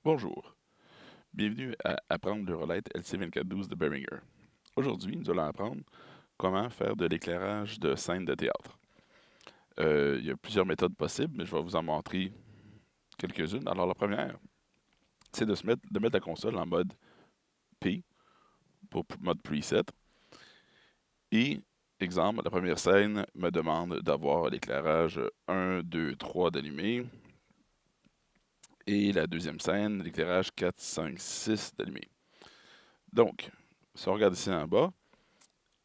Bonjour, bienvenue à Apprendre le Roulette LC2412 de Behringer. Aujourd'hui, nous allons apprendre comment faire de l'éclairage de scène de théâtre. Il y a plusieurs méthodes possibles, mais je vais vous en montrer quelques-unes. Alors la première, c'est de mettre la console en mode P pour mode preset. Et, exemple, la première scène me demande d'avoir l'éclairage 1, 2, 3 d'allumé. Et la deuxième scène, l'éclairage 4, 5, 6 d'allumé. Donc, si on regarde ici en bas,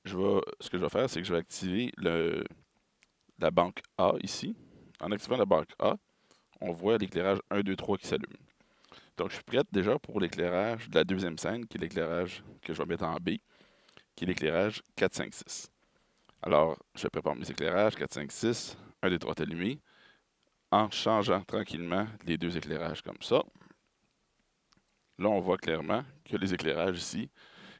ce que je vais faire, c'est que je vais activer la banque A ici. En activant la banque A, on voit l'éclairage 1, 2, 3 qui s'allume. Donc, je suis prête déjà pour l'éclairage de la deuxième scène, qui est l'éclairage que je vais mettre en B, qui est l'éclairage 4, 5, 6. Alors, je prépare mes éclairages 4, 5, 6, 1, 2, 3 est allumé, en changeant tranquillement les deux éclairages comme ça. Là, on voit clairement que les éclairages ici,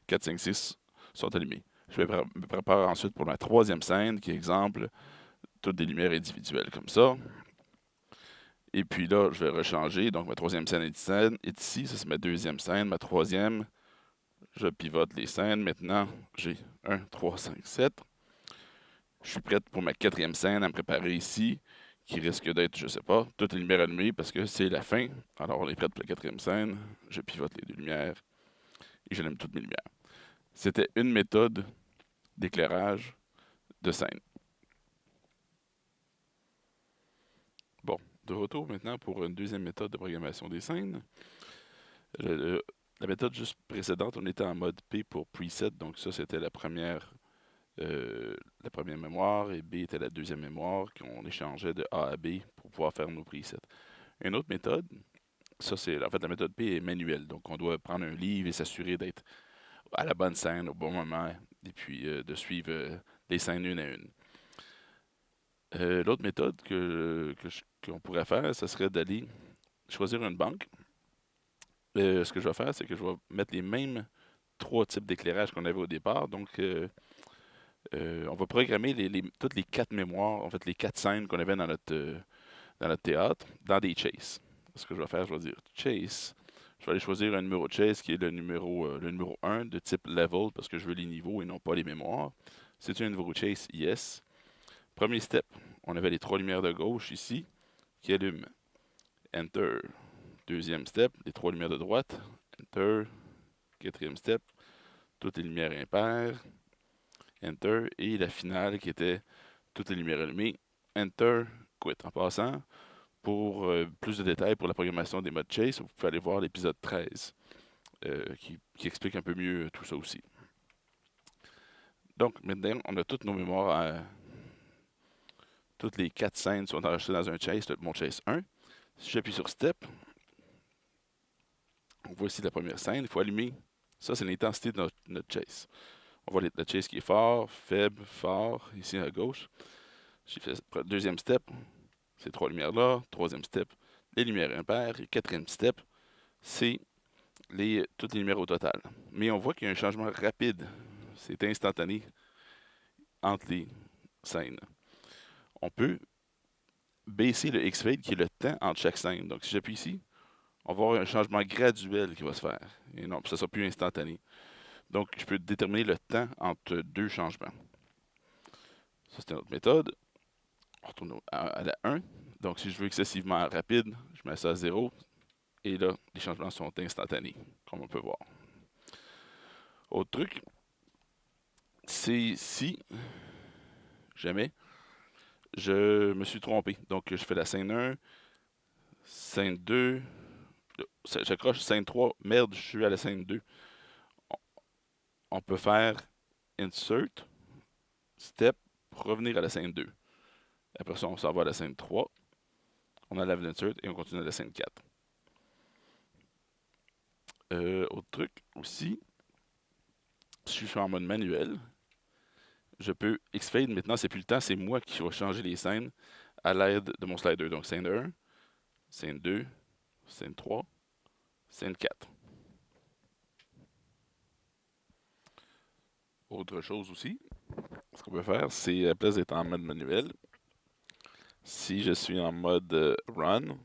4, 5, 6, sont allumés. Je me prépare ensuite pour ma troisième scène, qui est exemple, toutes des lumières individuelles comme ça. Et puis là, je vais rechanger. Donc, ma troisième scène est ici. Ça, c'est ma deuxième scène. Ma troisième, je pivote les scènes. Maintenant, j'ai 1, 3, 5, 7. Je suis prête pour ma quatrième scène à me préparer ici, qui risque d'être, je sais pas, toutes les lumières allumées parce que c'est la fin. Alors, on est prête pour la quatrième scène. Je pivote les deux lumières et j'allume toutes mes lumières. C'était une méthode d'éclairage de scène. Bon, de retour maintenant pour une deuxième méthode de programmation des scènes. Le- la méthode juste précédente, on était en mode P pour preset, donc ça c'était la première mémoire et B était la deuxième mémoire qu'on échangeait de A à B pour pouvoir faire nos presets. Une autre méthode, ça c'est en fait la méthode P est manuelle, donc on doit prendre un livre et s'assurer d'être à la bonne scène au bon moment et puis de suivre les scènes une à une. L'autre méthode qu'on pourrait faire, ce serait d'aller choisir une banque. Ce que je vais faire, c'est que je vais mettre les mêmes trois types d'éclairage qu'on avait au départ. Donc, on va programmer toutes les quatre mémoires, en fait, les quatre scènes qu'on avait dans notre théâtre, dans des chases. Ce que je vais faire, je vais dire chase. Je vais aller choisir un numéro de chase qui est le numéro 1 de type level, parce que je veux les niveaux et non pas les mémoires. C'est un nouveau chase, yes. Premier step, on avait les trois lumières de gauche ici qui allument. Enter. Deuxième step, les trois lumières de droite. Enter. Quatrième step, toutes les lumières impaires. Enter. Et la finale qui était toutes les lumières allumées. Enter. Quit. En passant, pour plus de détails pour la programmation des modes chase, vous pouvez aller voir l'épisode 13 qui explique un peu mieux tout ça aussi. Donc maintenant, on a toutes nos mémoires. Toutes les quatre scènes sont enregistrées dans un chase, mon chase 1. Si j'appuie sur Step, on voit ici la première scène. Il faut allumer. Ça, c'est l'intensité de notre chase. On voit le chase qui est fort, faible, fort, ici à gauche. J'ai fait deuxième step, ces trois lumières-là. Troisième step, les lumières impaires. Et quatrième step, c'est toutes les lumières au total. Mais on voit qu'il y a un changement rapide. C'est instantané entre les scènes. On peut baisser le X-Fade, qui est le temps entre chaque scène. Donc, si j'appuie ici, on va avoir un changement graduel qui va se faire. Et non, ça ne sera plus instantané. Donc, je peux déterminer le temps entre deux changements. Ça, c'est une autre méthode. On retourne à la 1. Donc, si je veux excessivement rapide, je mets ça à 0. Et là, les changements sont instantanés, comme on peut voir. Autre truc, c'est si jamais je me suis trompé. Donc, je fais la scène 1, scène 2, j'accroche scène 3, merde, je suis à la scène 2. On peut faire insert, step, revenir à la scène 2. Après ça, on s'en va à la scène 3. On enlève l'insert et on continue à la scène 4. Autre truc aussi, si je suis en mode manuel, je peux X-Fade. Maintenant, c'est plus le temps, c'est moi qui vais changer les scènes à l'aide de mon slider. Donc, scène 1, scène 2, scène 3, scène 4. Autre chose aussi, ce qu'on peut faire, c'est à la place d'être en mode manuel, si je suis en mode run,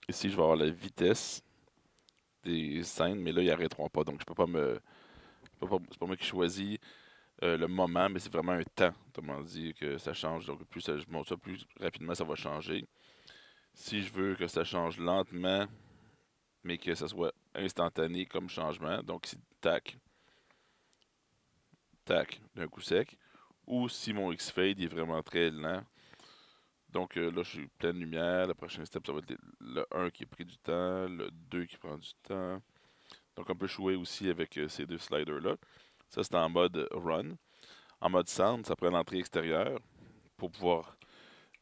ici je vais avoir la vitesse des scènes, mais là, ils arrêteront pas. Donc, je peux pas me. C'est pas moi qui choisis le moment, mais c'est vraiment un temps. Autrement dit, que ça change. Donc, plus je monte ça, plus rapidement ça va changer. Si je veux que ça change lentement, mais que ça soit instantané comme changement, donc si tac, tac, d'un coup sec, ou si mon X-Fade est vraiment très lent. Donc là, je suis pleine lumière. Le prochain step, ça va être le 1 qui a pris du temps, le 2 qui prend du temps. Donc on peut jouer aussi avec ces deux sliders-là. Ça, c'est en mode run. En mode sound, ça prend l'entrée extérieure pour pouvoir,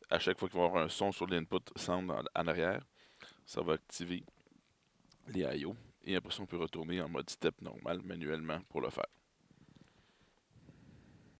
à chaque fois qu'il va y avoir un son sur l'input sound en arrière, ça va activer les I/O. Et après ça, on peut retourner en mode step normal manuellement pour le faire.